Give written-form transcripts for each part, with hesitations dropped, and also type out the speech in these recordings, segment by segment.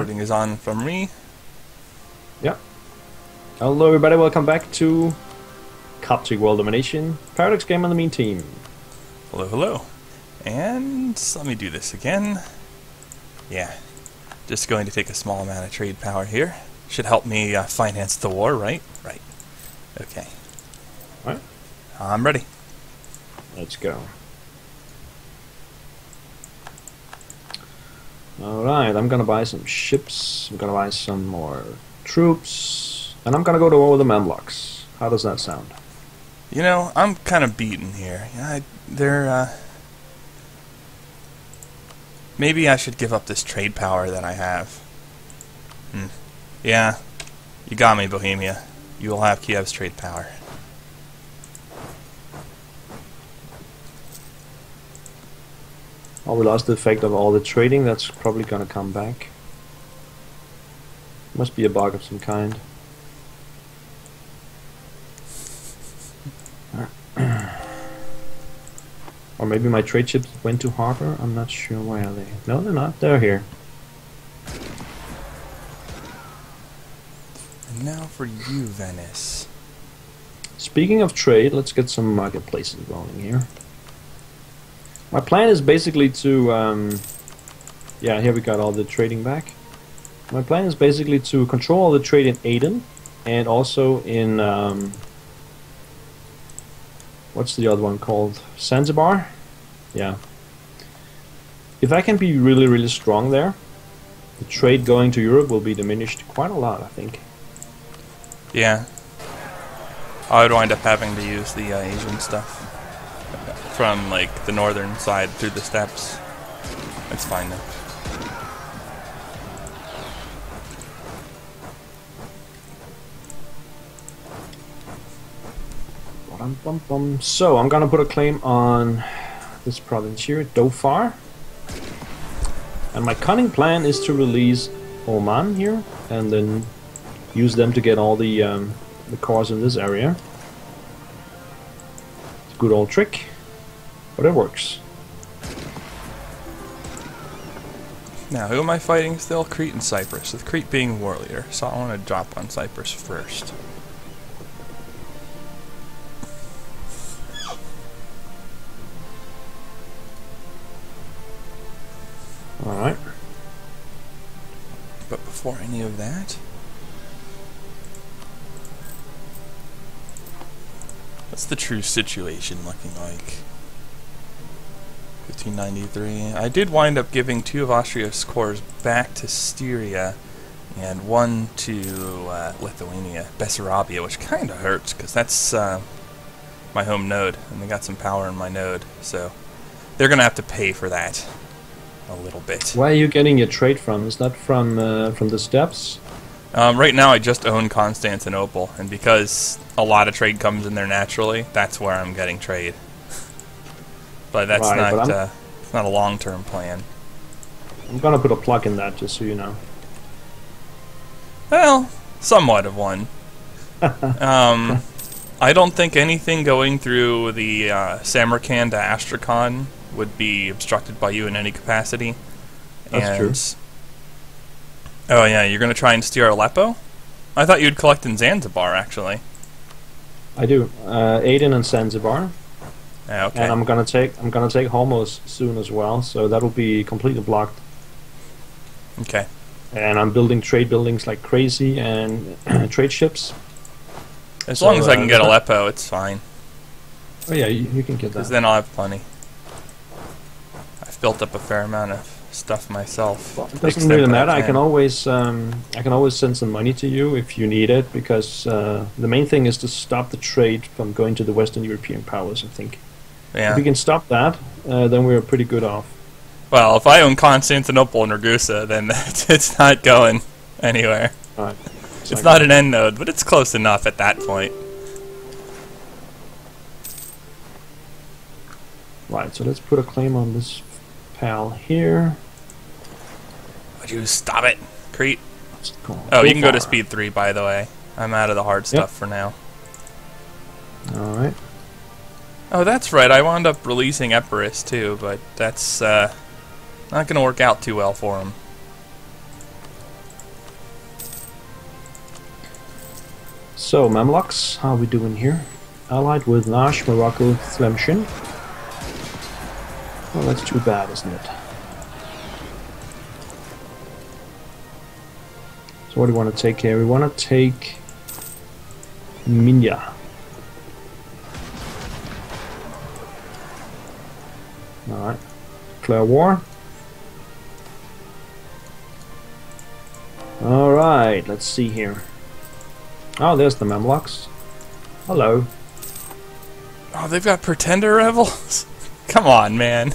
Recording is on from me. Yeah. Hello everybody, welcome back to Coptic World Domination. ParadogsGamer on the main team. Hello, hello. And let me do this again. Yeah. Just going to take a small amount of trade power here. Should help me finance the war, right? Right. Okay. Alright. I'm ready. Let's go. Alright, I'm gonna buy some ships, I'm gonna buy some more troops, and I'm gonna go to all the man blocks. How does that sound? You know, I'm kind of beaten here. Maybe I should give up this trade power that I have. Yeah, you got me, Bohemia. You will have Kiev's trade power. Oh, we lost the effect of all the trading. That's probably gonna come back. Must be a bug of some kind. Or maybe my trade ships went to harbor. I'm not sure. Where are they? No, they're not. They're here. And now for you, Venice. Speaking of trade, let's get some marketplaces rolling here. My plan is basically to, yeah, here we got all the trading back. My plan is basically to control all the trade in Aden and also in, what's the other one called? Zanzibar? Yeah. If I can be really, really strong there, the trade going to Europe will be diminished quite a lot, I think. Yeah. I would wind up having to use the Asian stuff from like the northern side through the steppes. It's fine though. So I'm gonna put a claim on this province here, Dhofar. And my cunning plan is to release Oman here and then use them to get all the cores in this area. It's a good old trick. But it works. Now, who am I fighting still? Crete and Cyprus, with Crete being war leader, so I want to drop on Cyprus first. Alright. But before any of that, what's the true situation looking like? 1593. I did wind up giving 2 of Austria's cores back to Styria and 1 to Lithuania, Bessarabia, which kind of hurts because that's my home node, and they got some power in my node, so they're going to have to pay for that a little bit. Where are you getting your trade from? Is that from the steppes? Right now I just own Constantinople, and because a lot of trade comes in there naturally, that's where I'm getting trade. But that's right, not it's not a long-term plan. I'm gonna put a plug in that, just so you know. Well, somewhat of one. I don't think anything going through the Samarkand to Astrakhan would be obstructed by you in any capacity. That's true. Oh yeah, you're gonna try and steer Aleppo? I thought you'd collect in Zanzibar, actually. I do. Aden and Zanzibar. Okay. And I'm gonna take Hormuz soon as well, so that'll be completely blocked. Okay. And I'm building trade buildings like crazy and trade ships. As long as I can get Aleppo, it's fine. Oh yeah, you can get that. Because then I'll have plenty. I've built up a fair amount of stuff myself. Well, it doesn't really matter. I can always send some money to you if you need it, because the main thing is to stop the trade from going to the Western European powers, I think. Yeah. If we can stop that, then we're pretty good off. Well, if I own Constantinople and Ragusa, then it's not going anywhere. Right. It's not an end node, but it's close enough at that point. Right, so let's put a claim on this pal here. Would you stop it, Crete? Oh, you can go to speed 3, by the way. I'm out of the hard stuff for now. Alright. Oh, that's right. I wound up releasing Epirus, too, but that's not going to work out too well for him. So, Mamluks, how are we doing here? Allied with Nash, Morocco, Tlemcen. Well, that's too bad, isn't it? So what do we want to take here? We want to take Minya. Alright. Declare war. Alright, let's see here. Oh, there's the Mamluks. Hello. Oh, they've got Pretender Rebels? Come on, man.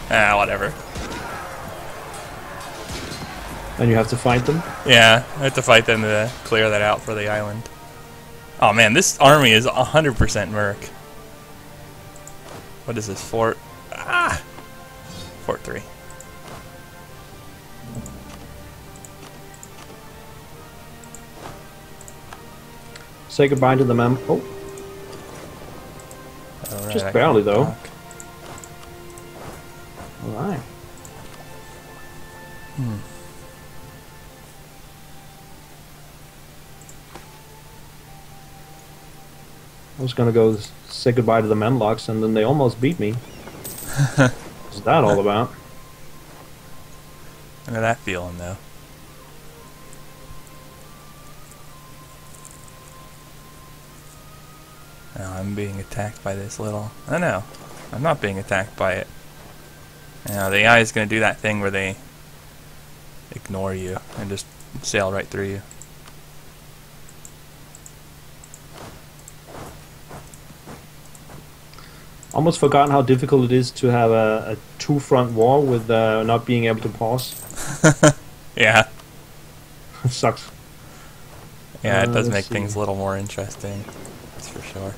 Ah, whatever. And you have to fight them? Yeah, I have to fight them to clear that out for the island. Oh man, this army is 100% Merc. What is this, Fort? Ah! Fort 3. Say goodbye to the Oh. Right, Just barely, though. Talk. Alright. I was gonna go say goodbye to the Mamluks, and then they almost beat me. What's that all about? I know that feeling, though. Now I'm being attacked by this little... Oh no, I'm not being attacked by it. Now the AI is going to do that thing where they ignore you and just sail right through you. Almost forgotten how difficult it is to have a two-front war with not being able to pause. Yeah. It sucks. Yeah, it does let's make see. things a little more interesting. That's for sure.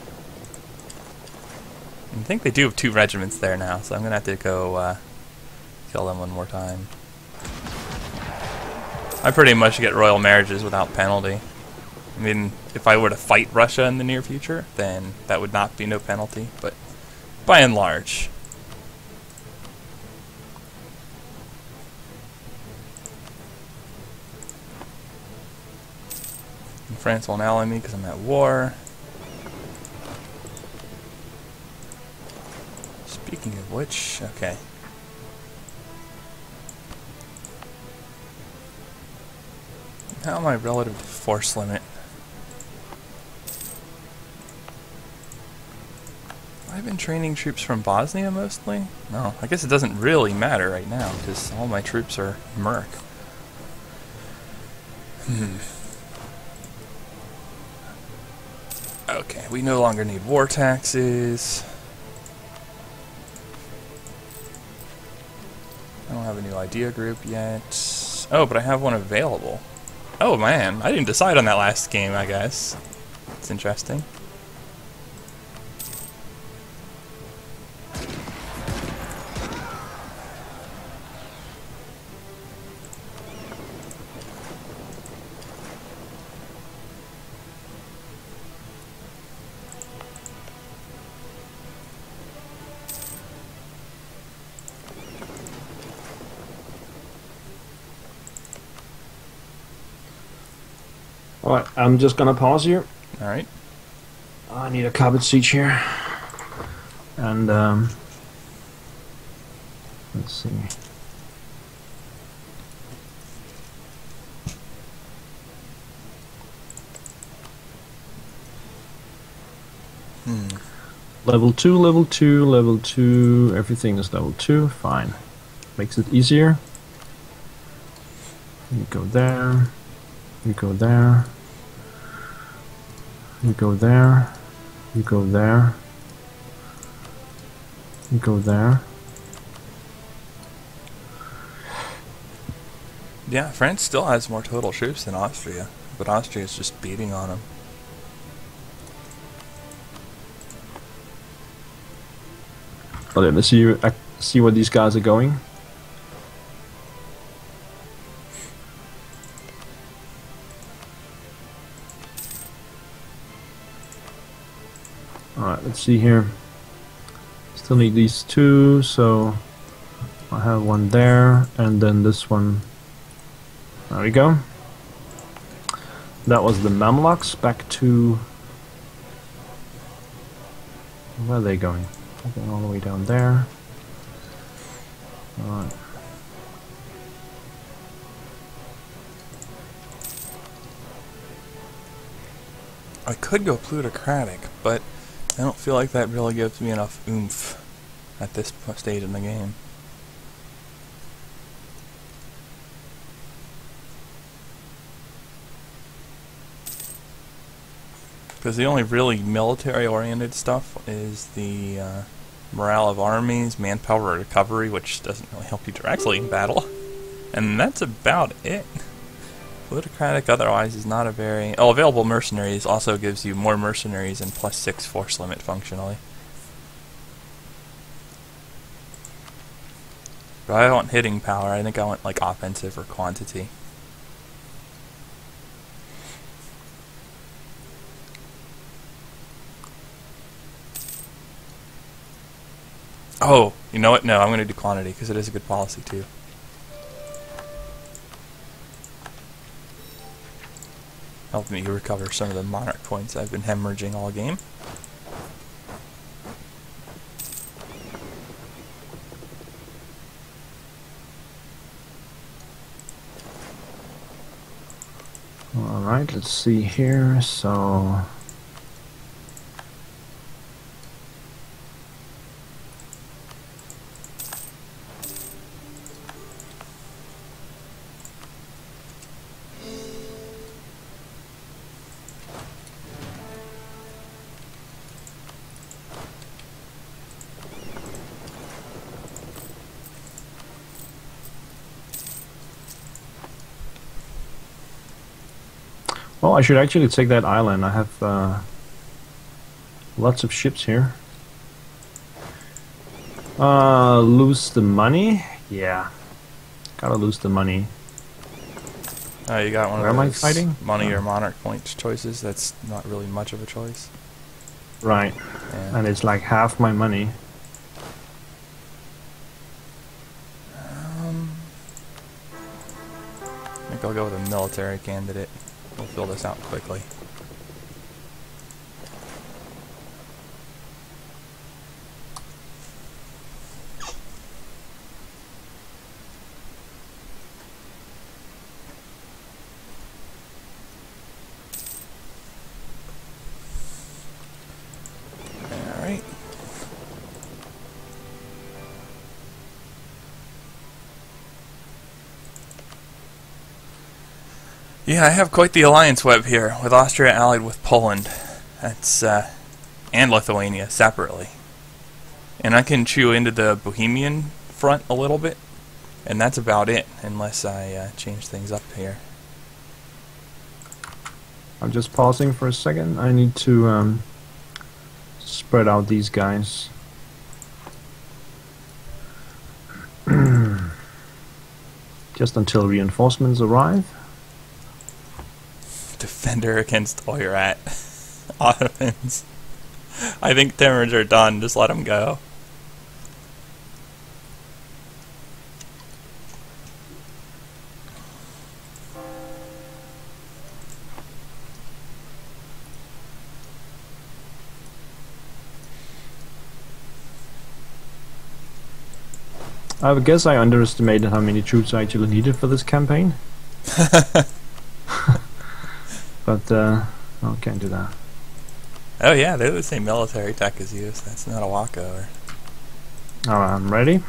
I think they do have 2 regiments there now, so I'm going to have to go kill them one more time. I pretty much get royal marriages without penalty. I mean, if I were to fight Russia in the near future, then that would not be no penalty, but by and large. And France won't ally me because I'm at war. Speaking of which, okay. How am I relative to force limit? I've been training troops from Bosnia mostly? No, I guess it doesn't really matter right now because all my troops are Merc. Okay, we no longer need war taxes. I don't have a new idea group yet. Oh, but I have one available. Oh man, I didn't decide on that last game, I guess. It's interesting. Alright, I'm just gonna pause here. Alright. I need a carpet siege here. And, let's see. Level 2, level 2, level 2, everything is level 2, fine. Makes it easier. You go there, you go there, you go there, you go there, you go there. Yeah, France still has more total troops than Austria, but Austria is just beating on them. Okay, let's see where these guys are going. Alright, let's see here. Still need these 2, so I have one there, and then this one. There we go. That was the Mamluks back to... Where are they going? They're going all the way down there. Alright. I could go plutocratic, but I don't feel like that really gives me enough oomph at this stage in the game. Because the only really military-oriented stuff is the morale of armies, manpower recovery, which doesn't really help you directly in battle. And that's about it. Plutocratic otherwise is not a very... Oh, available mercenaries also gives you more mercenaries and +6 force limit functionally. But I don't want hitting power, I think I want like offensive or quantity. Oh, you know what? No, I'm going to do quantity because it is a good policy too. Help me recover some of the monarch points I've been hemorrhaging all game. Alright, let's see here. So... Well, I should actually take that island. I have lots of ships here. Lose the money? Yeah. Gotta lose the money. Oh, you got one Where of am I those fighting? money or monarch points choices. That's not really much of a choice. Right. Yeah. And it's like half my money. I think I'll go with a military candidate. We'll fill this out quickly. Alright. Yeah, I have quite the alliance web here, with Austria allied with Poland. That's, and Lithuania, separately. And I can chew into the Bohemian front a little bit, and that's about it, unless I change things up here. I'm just pausing for a second. I need to spread out these guys. Just until reinforcements arrive. Defender against all you're at. Ottomans. I think Timmers are done, just let them go. I guess I underestimated how many troops I actually needed for this campaign. But, I can't do that. Oh yeah, they're the same military tech as you, so that's not a walkover. Alright, I'm ready.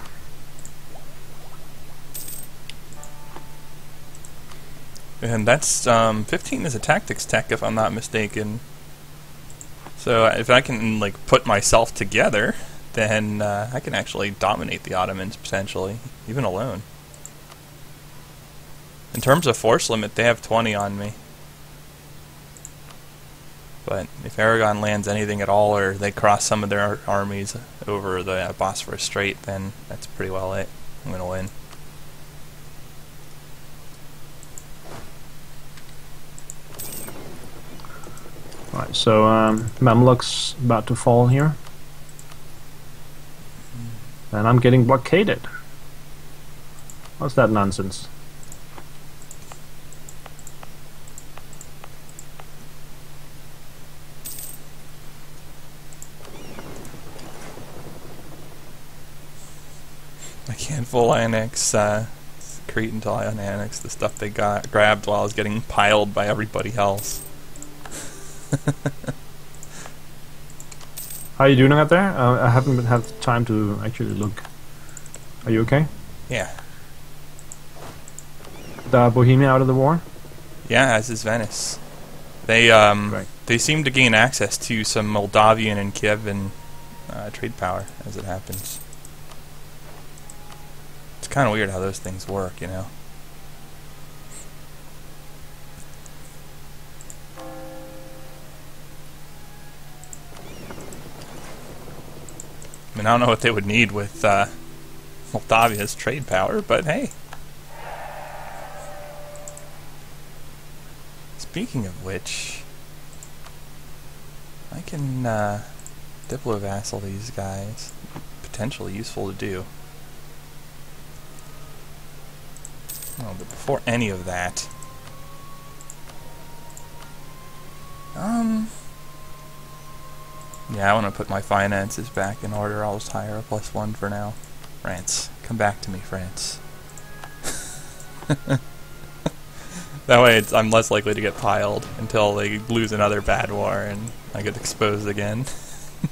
And that's, 15 is a tactics tech if I'm not mistaken. So if I can, like, put myself together, then I can actually dominate the Ottomans, potentially, even alone. In terms of force limit, they have 20 on me. But if Aragon lands anything at all, or they cross some of their armies over the Bosphorus Strait, then that's pretty well it. I'm going to win. Right, so Mamluks about to fall here. And I'm getting blockaded. What's that nonsense? full annex Crete until I unannex the stuff they got grabbed while I was getting piled by everybody else. How are you doing out there? I haven't had time to actually look. Are you okay? Yeah. The Bohemia out of the war? Yeah, as is Venice. They they seem to gain access to some Moldavian and Kievan trade power as it happens. It's kind of weird how those things work, you know. I mean, I don't know what they would need with Moldavia's trade power, but hey. Speaking of which, I can diplo-vassal these guys. Potentially useful to do. Oh, but before any of that, yeah, I want to put my finances back in order. I'll just hire a +1 for now. France, come back to me, France. That way I'm less likely to get piled until they lose another bad war and I get exposed again.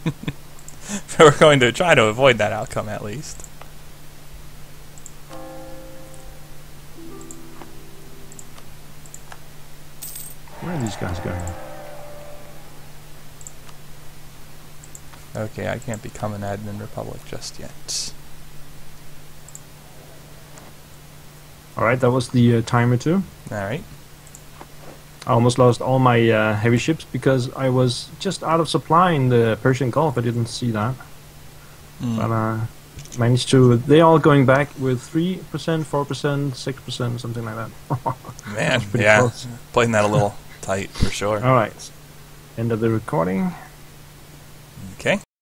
But we're going to try to avoid that outcome at least. Where are these guys going? Okay, I can't become an admin republic just yet. Alright, that was the timer too. Alright. I almost lost all my heavy ships because I was just out of supply in the Persian Gulf. I didn't see that. But managed to... They're all going back with 3%, 4%, 6%, something like that. Man, pretty yeah. close. Playing that a little tight for sure. Alright. End of the recording. Okay.